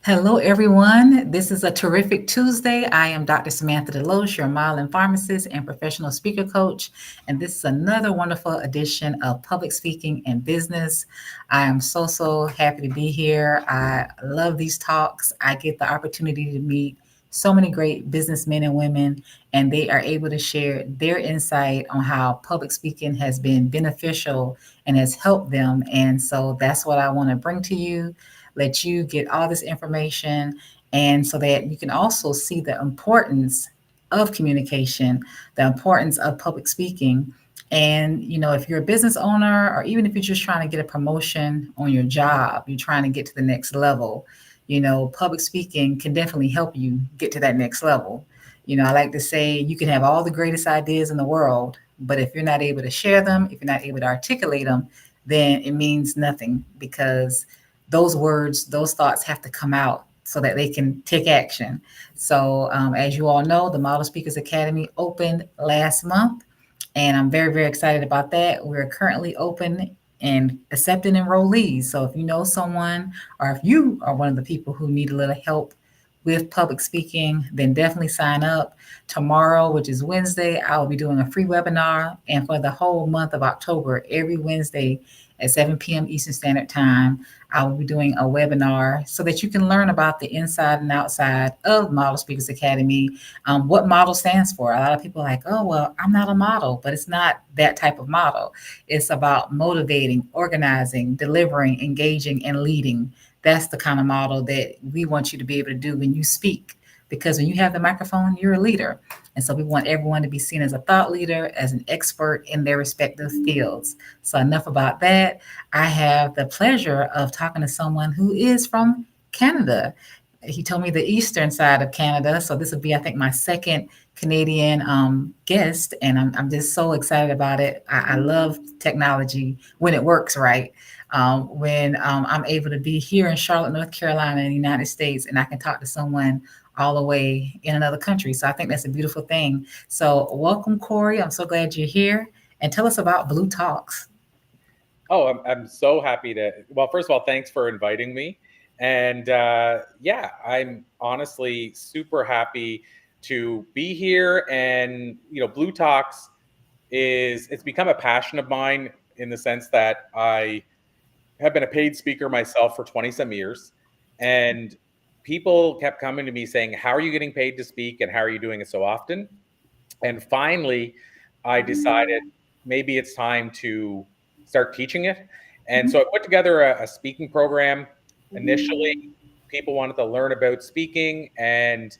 Hello, everyone. This is a terrific Tuesday. I am Dr. Samantha DeLoache, your modeling pharmacist and professional speaker coach. And this is another wonderful edition of Public Speaking and Business. I am so happy to be here. I love these talks. I get the opportunity to meet so many great businessmen and women, and they are able to share their insight on how public speaking has been beneficial and has helped them. And so that's what I want to bring to you, let you get all this information, and so that you can also see the importance of communication, the importance of public speaking. And if you're a business owner, or even if you're just trying to get a promotion on your job, you're trying to get to the next level, public speaking can definitely help you get to that next level. I like to say you can have all the greatest ideas in the world, but if you're not able to share them, if you're not able to articulate them, then it means nothing, because those words, those thoughts have to come out so that they can take action. So, as you all know, the Model Speakers Academy opened last month, and I'm very excited about that. We're currently open and accepting enrollees. So, if you know someone, or if you are one of the people who need a little help with public speaking, then definitely sign up. Tomorrow, which is Wednesday, I will be doing a free webinar. And for the whole month of October, every Wednesday at 7 p.m. Eastern Standard Time, I will be doing a webinar so that you can learn about the inside and outside of Model Speakers Academy, what model stands for. A lot of people are like, oh, well, I'm not a model, but it's not that type of model. It's about motivating, organizing, delivering, engaging, and leading. That's the kind of model that we want you to be able to do when you speak. Because when you have the microphone, you're a leader. And so we want everyone to be seen as a thought leader, as an expert in their respective fields. So enough about that. I have the pleasure of talking to someone who is from Canada. He told me the eastern side of Canada. So this will be, I think, my second Canadian guest. And I'm just so excited about it. I love technology when it works right. When I'm able to be here in Charlotte, North Carolina, in the United States, and I can talk to someone all the way in another country. So I think that's a beautiful thing. So welcome, Corey. I'm so glad you're here. And tell us about Blue Talks. Oh, I'm so happy to. Well, first of all, thanks for inviting me. And yeah, I'm honestly super happy to be here. And, Blue Talks it's become a passion of mine in the sense that I have been a paid speaker myself for 20 some years. And people kept coming to me saying, how are you getting paid to speak? And how are you doing it so often? And finally, I decided maybe it's time to start teaching it. And so I put together a speaking program. Initially, people wanted to learn about speaking, and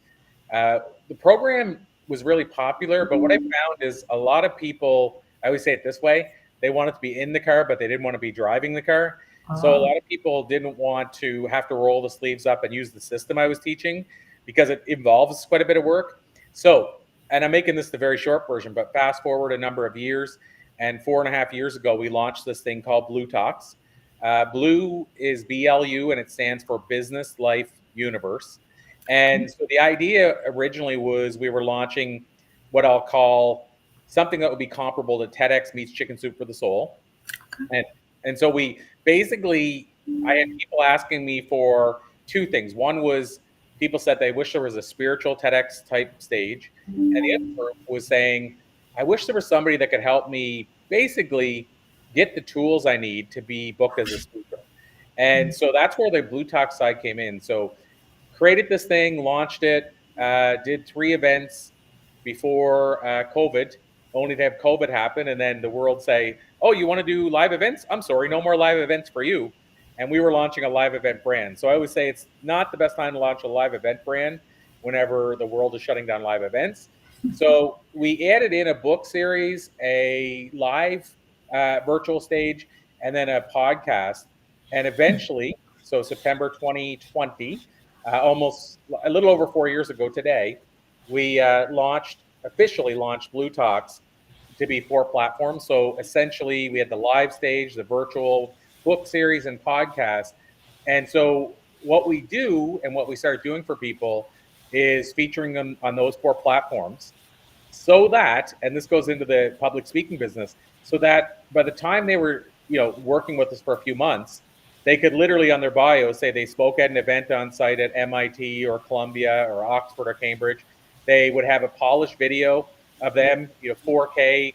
the program was really popular. But what I found is a lot of people, I always say it this way, they wanted to be in the car, but they didn't want to be driving the car. So a lot of people didn't want to have to roll the sleeves up and use the system I was teaching because it involves quite a bit of work. So, and I'm making this the very short version, but fast forward a number of years, and 4.5 years ago, we launched this thing called Blue Talks. Blue is BLU, and it stands for Business Life Universe. And so the idea originally was we were launching what I'll call something that would be comparable to TEDx meets Chicken Soup for the Soul. And so we basically, I had people asking me for two things. One was people said they wish there was a spiritual TEDx type stage. And the other was saying, I wish there was somebody that could help me basically get the tools I need to be booked as a speaker. And so that's where the Blue Talk side came in. So created this thing, launched it, did 3 events before COVID, only to have COVID happen. And then the world say, oh, you want to do live events? I'm sorry, no more live events for you. And we were launching a live event brand. So I always say it's not the best time to launch a live event brand whenever the world is shutting down live events. So we added in a book series, a live virtual stage, and then a podcast. And eventually, so September 2020, almost a little over 4 years ago today, we officially launched Blue Talks to be 4 platforms. So essentially, we had the live stage, the virtual book series, and podcast. And so what we do and what we started doing for people is featuring them on those 4 platforms so that, and this goes into the public speaking business, so that by the time they were, working with us for a few months, They could literally on their bio say they spoke at an event on site at MIT or Columbia or Oxford or Cambridge. They would have a polished video of them, 4K,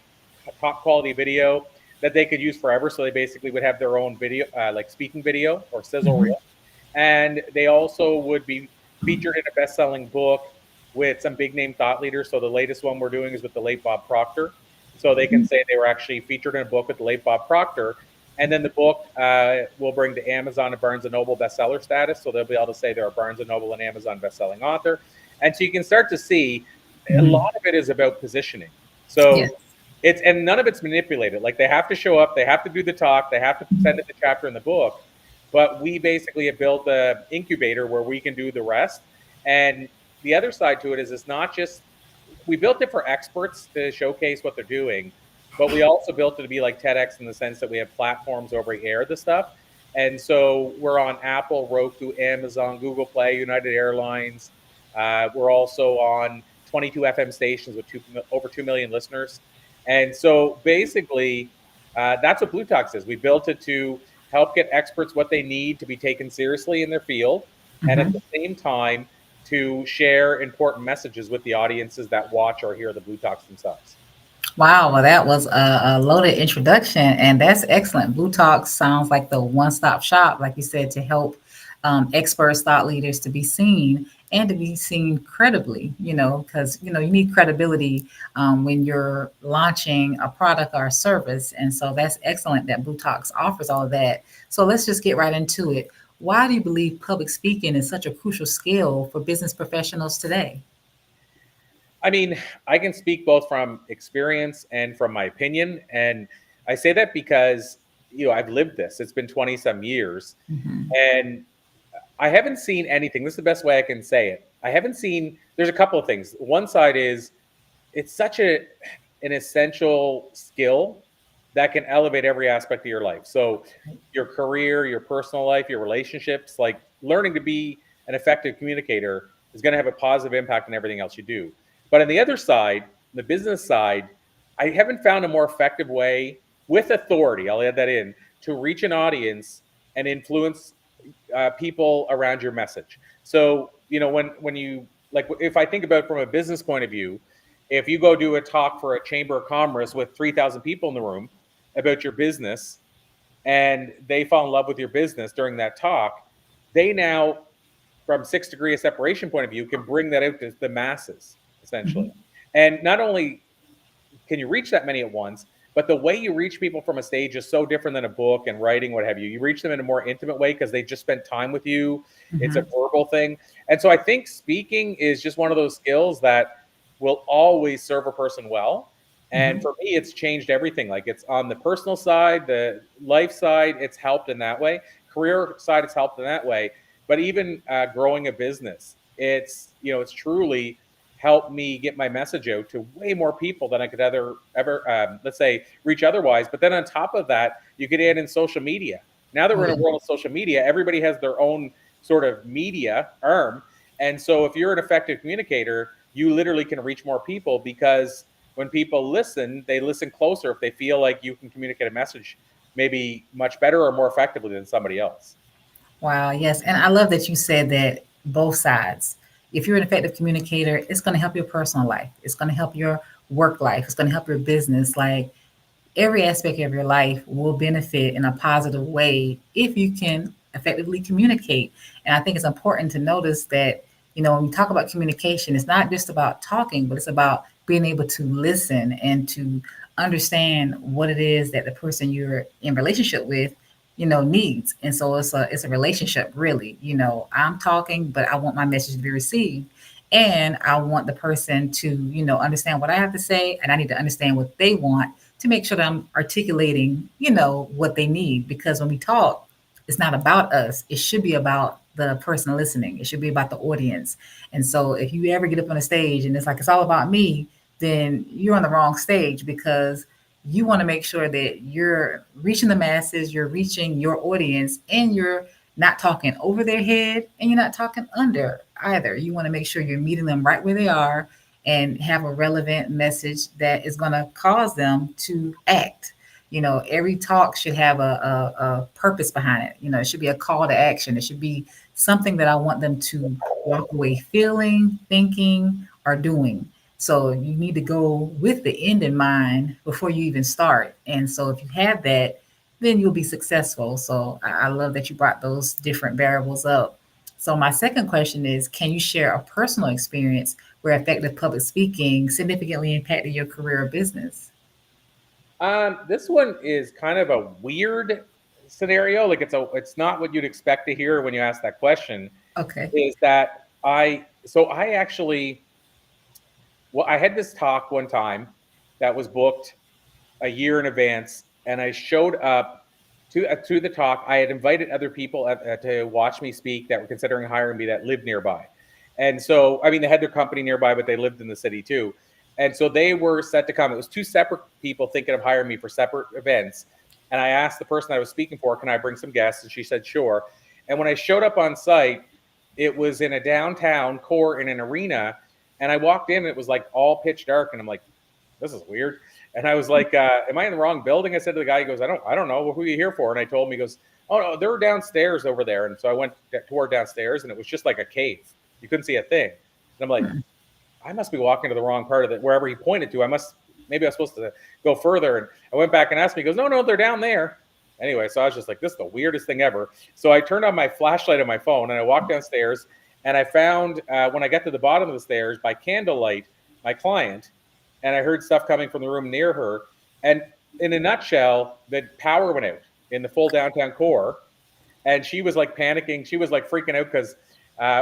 top quality video that they could use forever. So they basically would have their own video, like speaking video or sizzle Hmm. reel, and they also would be featured in a best-selling book with some big name thought leaders. So the latest one we're doing is with the late Bob Proctor. So they can say they were actually featured in a book with the late Bob Proctor, and then the book will bring to Amazon and Barnes and Noble bestseller status. So they'll be able to say they're a Barnes and Noble and Amazon bestselling author, and so you can start to see a Hmm. lot of it is about positioning. Yes. So it's and none of it's manipulated. Like they have to show up, they have to do the talk, they have to send it the chapter in the book, but we basically have built a incubator where we can do the rest. And the other side to it is it's not just we built it for experts to showcase what they're doing, but we also built it to be like TEDx in the sense that we have platforms over air the stuff. And so we're on Apple, Roku, Amazon, Google Play, United Airlines. We're also on 22 FM stations with over 2 million listeners. And so basically, that's what Blue Talks is. We built it to help get experts what they need to be taken seriously in their field. And at Hmm. the same time, to share important messages with the audiences that watch or hear the Blue Talks themselves. Wow, well, that was a loaded introduction, and that's excellent. Blue Talk sounds like the one-stop shop, like you said, to help experts, thought leaders to be seen and to be seen credibly. Because you need credibility when you're launching a product or a service, and so that's excellent that Blue Talks offers all of that. So let's just get right into it. Why do you believe public speaking is such a crucial skill for business professionals today? I mean, I can speak both from experience and from my opinion. And I say that because, I've lived this. It's been 20 some years. Hmm. And I haven't seen anything. This is the best way I can say it. I haven't seen, there's a couple of things. One side is it's such an essential skill that can elevate every aspect of your life. So your career, your personal life, your relationships, like learning to be an effective communicator is going to have a positive impact on everything else you do. But on the other side, the business side, I haven't found a more effective way with authority, I'll add that in, to reach an audience and influence people around your message. So, when you like, if I think about it from a business point of view, if you go do a talk for a chamber of commerce with 3,000 people in the room about your business, and they fall in love with your business during that talk, they now, from 6 degree of separation point of view, can bring that out to the masses essentially. And not only can you reach that many at once, but the way you reach people from a stage is so different than a book and writing, what have you. You reach them in a more intimate way because they just spent time with you. It's a Hmm. verbal thing. And so I think speaking is just one of those skills that will always serve a person well. And Hmm. for me, it's changed everything. Like it's on the personal side, the life side, it's helped in that way. Career side, it's helped in that way. But even growing a business, it's truly helped me get my message out to way more people than I could ever let's say reach otherwise. But then on top of that, you could add in social media. Now that Oh, we're in a yeah. world of social media, everybody has their own sort of media arm. And so if you're an effective communicator, you literally can reach more people because when people listen, they listen closer if they feel like you can communicate a message maybe much better or more effectively than somebody else. Wow, yes. And I love that you said that both sides. If you're an effective communicator, it's going to help your personal life. It's going to help your work life. It's going to help your business. Like every aspect of your life will benefit in a positive way if you can effectively communicate. And I think it's important to notice that, when we talk about communication, it's not just about talking, but it's about being able to listen and to understand what it is that the person you're in relationship with, needs. And so it's a relationship really. I'm talking, but I want my message to be received. And I want the person to, understand what I have to say, and I need to understand what they want to make sure that I'm articulating, what they need. Because when we talk, it's not about us. It should be about the person listening. It should be about the audience. And so if you ever get up on a stage and it's like it's all about me, then you're on the wrong stage because you want to make sure that you're reaching the masses, you're reaching your audience, and you're not talking over their head and you're not talking under either. You want to make sure you're meeting them right where they are and have a relevant message that is going to cause them to act. Every talk should have a purpose behind it. It should be a call to action. It should be something that I want them to walk away feeling, thinking, or doing. So you need to go with the end in mind before you even start. And so if you have that, then you'll be successful. So I love that you brought those different variables up. So my second question is, can you share a personal experience where effective public speaking significantly impacted your career or business? This one is kind of a weird scenario. Like it's not what you'd expect to hear when you ask that question. Okay. Is that I actually, well, I had this talk one time that was booked a year in advance, and I showed up to the talk. I had invited other people to watch me speak that were considering hiring me that lived nearby, and so I mean they had their company nearby, but they lived in the city too, and so they were set to come. It was two separate people thinking of hiring me for separate events, and I asked the person I was speaking for, "Can I bring some guests?" And she said, "Sure." And when I showed up on site, it was in a downtown core in an arena, and I walked in, and it was like all pitch dark, and I'm like, "This is weird." And I was like, "Am I in the wrong building?" I said to the guy. He goes, I don't know. Well, who are you here for?" And I told him. He goes, "Oh no, they're downstairs over there." And so I went toward downstairs, and it was just like a cave. You couldn't see a thing. And I'm like, I must be walking to the wrong part of it. Wherever he pointed to, maybe I was supposed to go further. And I went back and asked him. He goes, "No, they're down there." Anyway, so I was just like, this is the weirdest thing ever. So I turned on my flashlight on my phone, and I walked downstairs, and I found when I got to the bottom of the stairs by candlelight, my client, and I heard stuff coming from the room near her. And in a nutshell, the power went out in the full downtown core, and she was like panicking. She was like freaking out because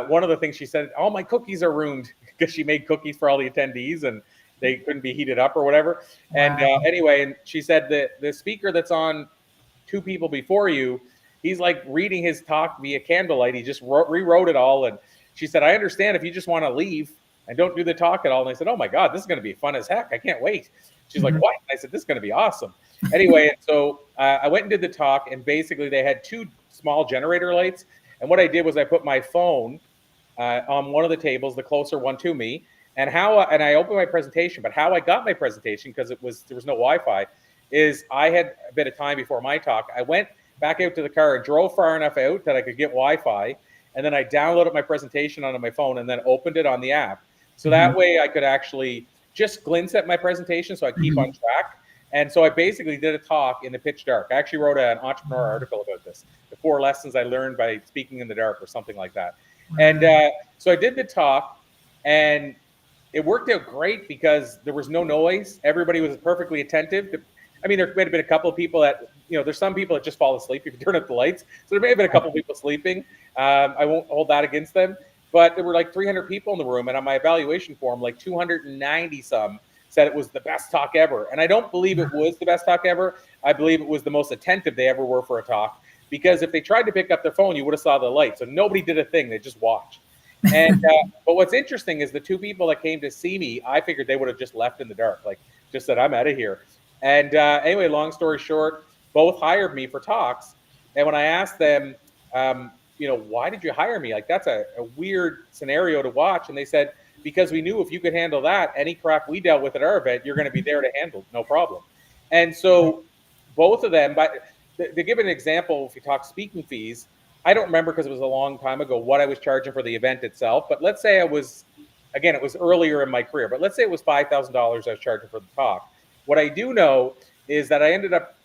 one of the things she said, "All my cookies are ruined," because she made cookies for all the attendees and they couldn't be heated up or whatever. Wow. And anyway, and she said that the speaker that's on two people before you, he's like reading his talk via candlelight. He just rewrote it all. And she said, "I understand if you just want to leave and don't do the talk at all." And I said, "Oh my God, this is going to be fun as heck. I can't wait." She's like, "What?" I said, "This is going to be awesome." Anyway, and so I went and did the talk, and basically they had two small generator lights. And what I did was I put my phone on one of the tables, the closer one to me, and I opened my presentation. But how I got my presentation, because there was no Wi-Fi, is I had a bit of time before my talk. I went back out to the car and drove far enough out that I could get Wi-Fi. And then I downloaded my presentation onto my phone and then opened it on the app. So that way I could actually just glance at my presentation so I keep on track. And so I basically did a talk in the pitch dark. I actually wrote an entrepreneur article about this, the 4 lessons I learned by speaking in the dark or something like that. And so I did the talk, and it worked out great because there was no noise. Everybody was perfectly attentive. I mean, there might have been a couple of people that, there's some people that just fall asleep if you turn up the lights. So there may have been a couple of people sleeping. I won't hold that against them. But there were like 300 people in the room. And on my evaluation form, like 290 some said it was the best talk ever. And I don't believe it was the best talk ever. I believe it was the most attentive they ever were for a talk. Because if they tried to pick up their phone, you would have saw the light. So nobody did a thing. They just watched. And but what's interesting is the 2 people that came to see me, I figured they would have just left in the dark, like just said, "I'm out of here." And anyway, long story short, both hired me for talks. And when I asked them, "Why did you hire me? Like, that's a weird scenario to watch." And they said, "Because we knew if you could handle that, any crap we dealt with at our event, you're going to be there to handle, no problem." And so both of them, but to give an example, if you talk speaking fees, I don't remember because it was a long time ago what I was charging for the event itself. But let's say it was earlier in my career, but let's say it was $5,000 I was charging for the talk. What I do know is that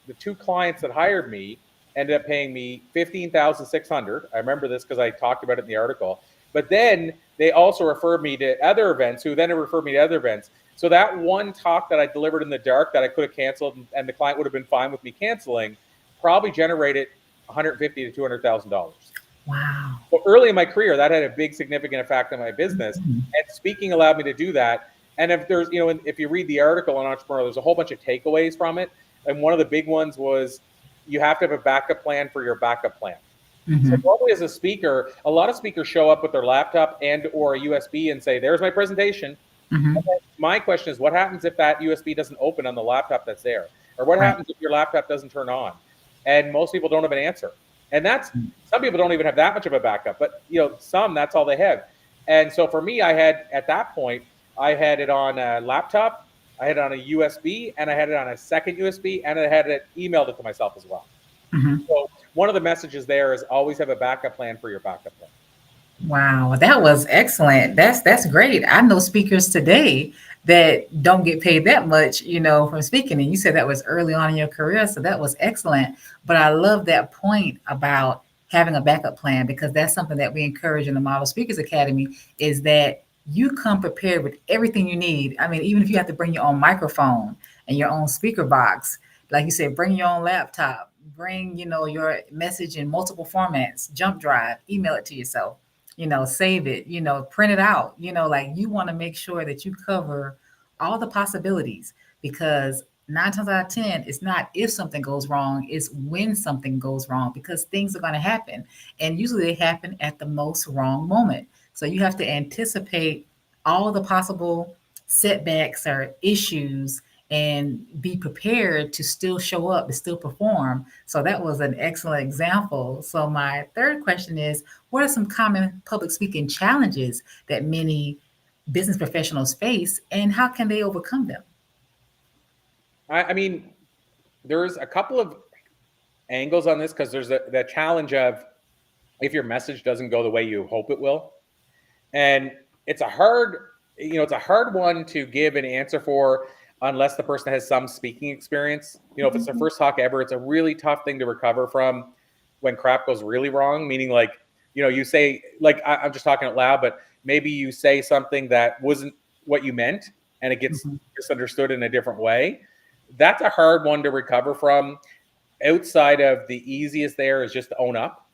the 2 clients that hired me ended up paying me $15,600. I remember this because I talked about it in the article. But then they also referred me to other events, who then referred me to other events. So that one talk that I delivered in the dark that I could have canceled, and the client would have been fine with me canceling, probably generated $150,000 to $200,000. Wow. So early in my career, that had a big significant effect on my business. And speaking allowed me to do that. And if there's, if you read the article on Entrepreneur, there's a whole bunch of takeaways from it. And one of the big ones was you have to have a backup plan for your backup plan. So normally as a speaker, a lot of speakers show up with their laptop and or a USB and say, "There's my presentation." And then my question is, what happens if that USB doesn't open on the laptop that's there? Or what happens if your laptop doesn't turn on? And most people don't have an answer. And some people don't even have that much of a backup, but some, that's all they have. And so for me, at that point, I had it on a laptop, I had it on a USB, and I had it on a second USB, and I had it emailed it to myself as well. Mhm. So one of the messages there is always have a backup plan for your backup plan. Wow, that was excellent. That's great. I know speakers today that don't get paid that much, from speaking. And you said that was early on in your career, so that was excellent. But I love that point about having a backup plan because that's something that we encourage in the Model Speakers Academy is that you come prepared with everything you need. I mean, even if you have to bring your own microphone and your own speaker box, like you said, bring your own laptop, bring, your message in multiple formats, jump drive, email it to yourself, save it, print it out, like you want to make sure that you cover all the possibilities because 9 times out of 10, it's not if something goes wrong, it's when something goes wrong because things are going to happen. And usually they happen at the most wrong moment. So you have to anticipate all the possible setbacks or issues and be prepared to still show up, to still perform. So that was an excellent example. So my third question is, what are some common public speaking challenges that many business professionals face, and how can they overcome them? I mean, there's a couple of angles on this because there's the challenge of if your message doesn't go the way you hope it will, and it's a hard, it's a hard one to give an answer for unless the person has some speaking experience. If it's their first talk ever, it's a really tough thing to recover from when crap goes really wrong. Meaning, like, you say, like, I'm just talking out loud, but maybe you say something that wasn't what you meant, and it gets Mhm. misunderstood in a different way. That's a hard one to recover from. Outside of the easiest, there is just to own up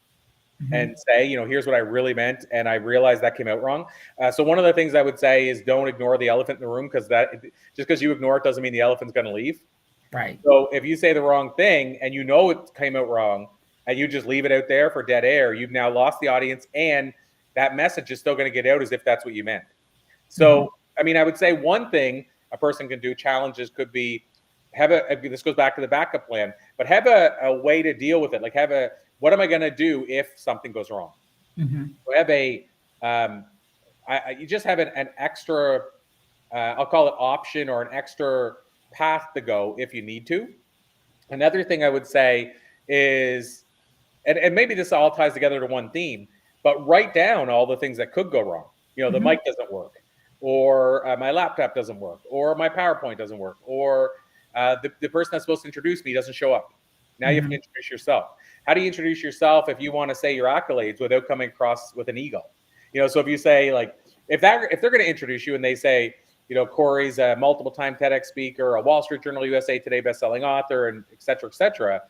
and Mhm. say, here's what I really meant, and I realized that came out wrong. So one of the things I would say is don't ignore the elephant in the room because that just because you ignore it doesn't mean the elephant's going to leave. Right. So if you say the wrong thing and it came out wrong, and you just leave it out there for dead air, you've now lost the audience, and that message is still going to get out as if that's what you meant. Mhm. So, I mean, I would say one thing a person can do, challenges could be this goes back to the backup plan, but have a way to deal with it. Like what am I going to do if something goes wrong? Mhm. So have um, you just have an extra, I'll call it option or an extra path to go if you need to. Another thing I would say is, and maybe this all ties together to one theme, but write down all the things that could go wrong. The Mhm. mic doesn't work, or my laptop doesn't work, or my PowerPoint doesn't work, or the person that's supposed to introduce me doesn't show up. Now you have to Mhm. introduce yourself. How do you introduce yourself if you want to say your accolades without coming across with an ego? So if you say, like, if they're going to introduce you and they say, Corey's a multiple time TEDx speaker, a Wall Street Journal USA Today bestselling author, and et cetera, et cetera,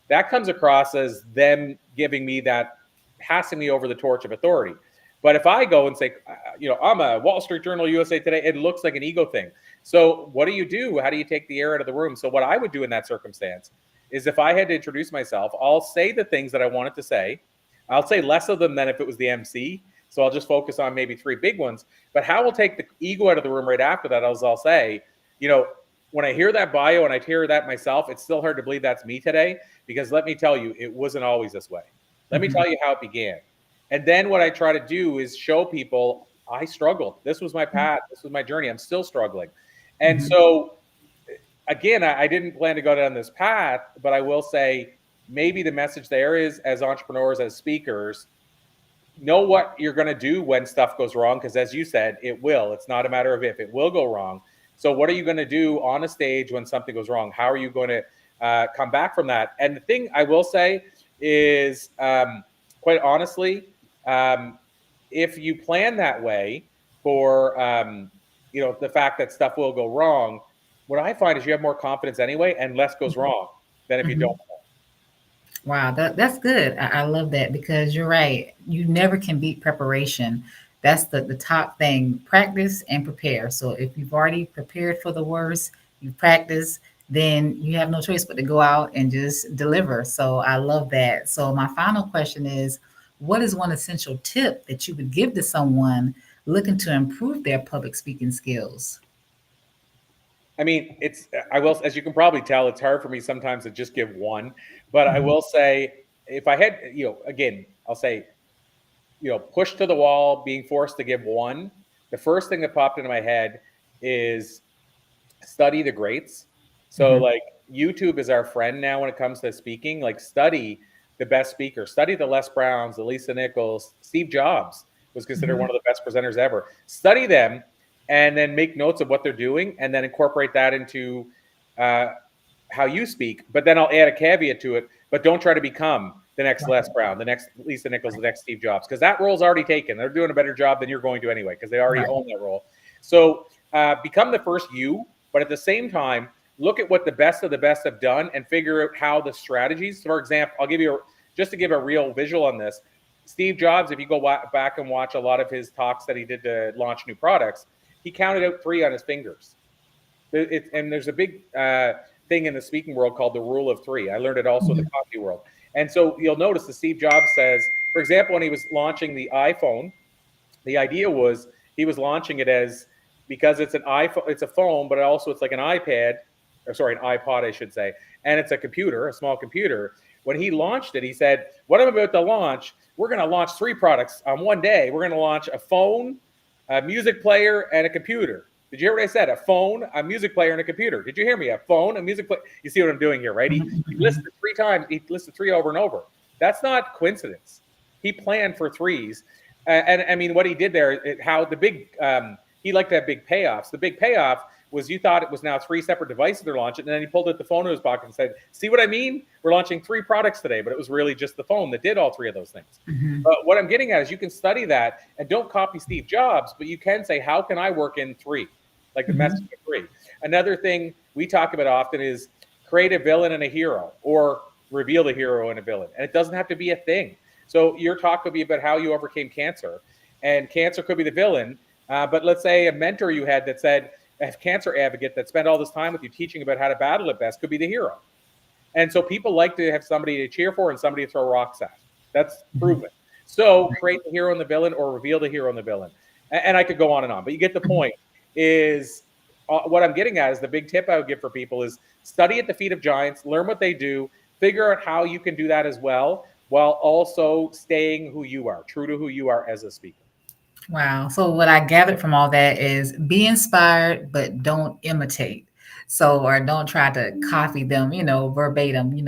that comes across as them giving me that, passing me over the torch of authority. But if I go and say, I'm a Wall Street Journal USA Today, it looks like an ego thing. So what do? How do you take the air out of the room? So what I would do in that circumstance is, if I had to introduce myself, I'll say the things that I wanted to say. I'll say less of them than if it was the MC. So I'll just focus on maybe 3 big ones. But how will take the ego out of the room right after that is I'll say, you know, when I hear that bio and I hear that myself, it's still hard to believe that's me today, because let me tell you, it wasn't always this way. Let me Mhm. tell you how it began. And then what I try to do is show people I struggled. This was my path. This was my journey. I'm still struggling. And Mhm. so, again, I didn't plan to go down this path, but I will say maybe the message there is, as entrepreneurs, as speakers, know what you're going to do when stuff goes wrong, because as you said, it will. It's not a matter of if, it will go wrong. So what are you going to do on a stage when something goes wrong? How are you going to come back from that? And the thing I will say is, quite honestly, um, if you plan that way for the fact that stuff will go wrong, what I find is you have more confidence anyway, and less goes wrong than if you don't. Mhm. Wow, that's good. I love that because you're right. You never can beat preparation. That's the top thing. Practice and prepare. So if you've already prepared for the worst, you practice, then you have no choice but to go out and just deliver. So I love that. So my final question is, what is one essential tip that you would give to someone looking to improve their public speaking skills? I mean, I will, as you can probably tell, it's hard for me sometimes to just give one, but I Mhm. will say, if I had, again, I'll say, push to the wall, being forced to give one, the first thing that popped into my head is study the greats. So Mhm. like YouTube is our friend now when it comes to speaking. Like study the best speakers, study the Les Browns, the Lisa Nichols, Steve Jobs was considered one Mhm. of the best presenters ever. Study them and then make notes of what they're doing and then incorporate that into uh, how you speak, but then I'll add a caveat to it. But don't try to become the next Right. Les Brown, the next Lisa Nichols, the next Steve Jobs, because that role's already taken. They're doing a better job than you're going to anyway, because they already Right. own that role. So become the first you, but at the same time, look at what the best of the best have done and figure out how the strategies. For example, I'll give you just to give a real visual on this. Steve Jobs, if you go back and watch a lot of his talks that he did to launch new products, he counted out three on his fingers. And there's a big thing in the speaking world called the rule of three. I learned it also in the Mhm. coffee world. And so you'll notice that Steve Jobs says, for example, when he was launching the iPhone, the idea was he was launching it as because it's an iPhone, it's a phone, but also it's like an iPad, or sorry, an iPod, I should say, and it's a computer, a small computer. When he launched it, he said, "What I'm about to launch, we're going to launch three products on one day. We're going to launch a phone, a music player, and a computer." Did you hear what I said? A phone, a music player, and a computer. Did you hear me? A phone, a music player. You see what I'm doing here, right? Mhm. He Mhm. listed three times. He listed three over and over. That's not coincidence. He planned for threes, and I mean, what he did there, how the big, he liked to have big payoffs. The big payoff was you thought it was now three separate devices they're launching, and then he pulled out the phone in his pocket and said, "See what I mean? We're launching three products today," but it was really just the phone that did all three of those things. Mhm. But what I'm getting at is you can study that and don't copy Steve Jobs, but you can say, "How can I work in three?" Like the message Mhm. of three. Another thing we talk about often is create a villain and a hero, or reveal the hero and a villain, and it doesn't have to be a thing. So your talk could be about how you overcame cancer, and cancer could be the villain. But let's say a mentor you had that said, a cancer advocate that spent all this time with you teaching about how to battle it best could be the hero. And so people like to have somebody to cheer for and somebody to throw rocks at. That's Mhm. proven. So create the hero and the villain, or reveal the hero and the villain. And I could go on and on, but you get the Mhm. point. Is what I'm getting at is the big tip I would give for people is study at the feet of giants, learn what they do, figure out how you can do that as well, while also staying who you are, true to who you are as a speaker. Wow. So what I gathered from all that is be inspired, but don't imitate. So, or don't try to copy them, verbatim,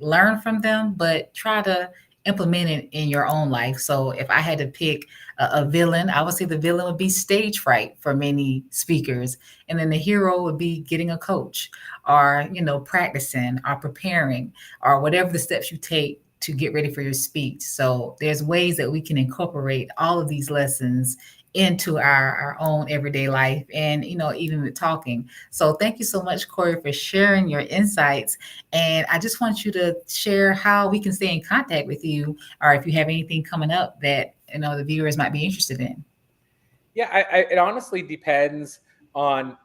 learn from them, but try to implement it in your own life. So if I had to pick a villain, I would say the villain would be stage fright for many speakers. And then the hero would be getting a coach or, practicing or preparing or whatever the steps you take to get ready for your speech. So there's ways that we can incorporate all of these lessons into our own everyday life and even with talking. So thank you so much, Corey, for sharing your insights. And I just want you to share how we can stay in contact with you, or if you have anything coming up that the viewers might be interested in. Yeah, it honestly depends on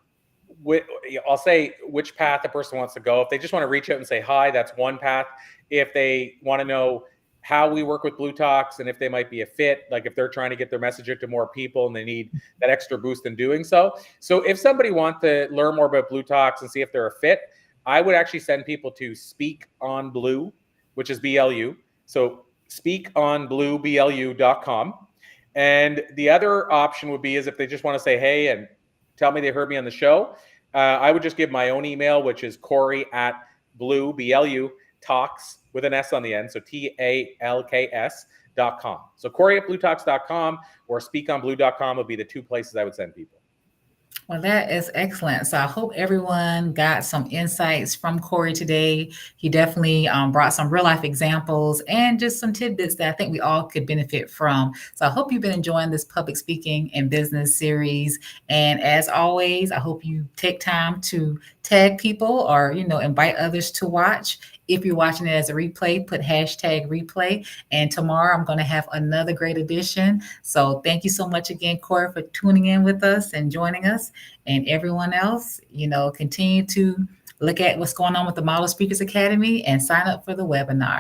I'll say which path a person wants to go. If they just want to reach out and say hi, that's one path. If they want to know how we work with Blue Talks and if they might be a fit, like if they're trying to get their message out to more people and they need that extra boost in doing so. So if somebody wants to learn more about Blue Talks and see if they're a fit, I would actually send people to Speak on Blue, which is BLU. So speakonblueblu.com. And the other option would be is if they just want to say hey and tell me they heard me on the show, I would just give my own email, which is Corey at Blue, BLU, Talks with an S on the end. So TALKS.com. So Corey at BlueTalks.com or speakonblue.com would be the two places I would send people. Well, that is excellent. So I hope everyone got some insights from Corey today. He definitely brought some real life examples and just some tidbits that I think we all could benefit from. So I hope you've been enjoying this public speaking and business series. And as always, I hope you take time to tag people or, invite others to watch. If you're watching it as a replay, put hashtag replay. And tomorrow I'm going to have another great edition. So thank you so much again, Corey, for tuning in with us and joining us. And everyone else, continue to look at what's going on with the Model Speakers Academy and sign up for the webinar.